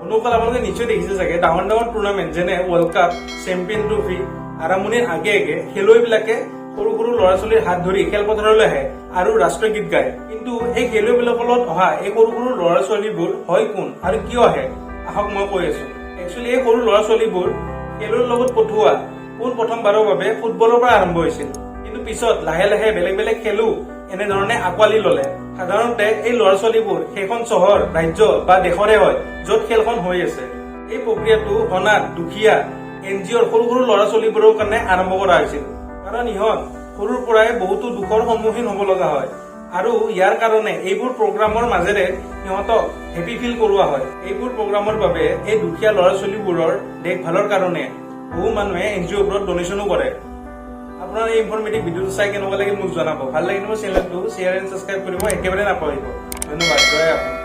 বন্ধুসকল আপোনালোকে নিশ্চয় দেখিছে চাগে ডাঙৰ ডাঙৰ টুৰ্ণামেণ্ট যেনে ৱৰ্ল্ড কাপ, চেম্পিয়ন ট্ৰফি আৰম্ভণিৰ আগে আগে খেলুৱৈবিলাকে সৰু সৰু ল'ৰা ছোৱালীৰ হাত ধৰি খেলপথাৰলৈ আহে আৰু ৰাষ্ট্ৰীয় গীত গায়। কিন্তু এই খেলুৱৈবিলাকৰ লগত অহা এই সৰু সৰু ল'ৰা ছোৱালীবোৰ হয় কোন আৰু কিয় আহে আহক মই কৈ আছো। একচুৱেলি এই সৰু ল'ৰা ছোৱালীবোৰ খেলৰ লগত পঠোৱা পোন প্ৰথমবাৰৰ বাবে ফুটবলৰ পৰা আৰম্ভ হৈছিল, কিন্তু পিছত লাহে লাহে বেলেগ বেলেগ খেলো এনেধৰণে আঁকোৱালি ললে। সাধাৰণতে এই ল'ৰা ছোৱালীবোৰ সেইখন চহৰ, ৰাজ্য বা দেশৰে হয় য'ত খেলখন হৈ আছে। এই প্ৰক্ৰিয়াটো অনাথ, দুখীয়া, NGOৰ সৰু সৰু ল'ৰা ছোৱালীবোৰৰ কাৰণে আৰম্ভ কৰা হৈছিল, কাৰণ ইহঁত সৰুৰ পৰাই বহুতো দুখৰ সন্মুখীন হ'ব লগা হয় আৰু ইয়াৰ কাৰণে এইবোৰ প্ৰগ্ৰামৰ মাজেৰে সিহঁতক হেপী ফিল কৰোৱা হয়। এইবোৰ প্ৰগ্ৰামৰ বাবে এই দুখীয়া ল'ৰা ছোৱালীবোৰৰ দেখভালৰ কাৰণে বহু মানুহে NGOবোৰত ডনেশ্যনো কৰে। আপোনাৰ এই ইনফৰমেটিভ ভিডিঅ'টো চাই কেনেকুৱা লাগিল মোক জনাব। ভাল লাগিলে মোৰ চেনেলটো শ্বেয়াৰ এণ্ড ছাবস্ক্ৰাইব কৰিব একেবাৰে নাপাহৰিব। ধন্যবাদ। জয় আপুনি।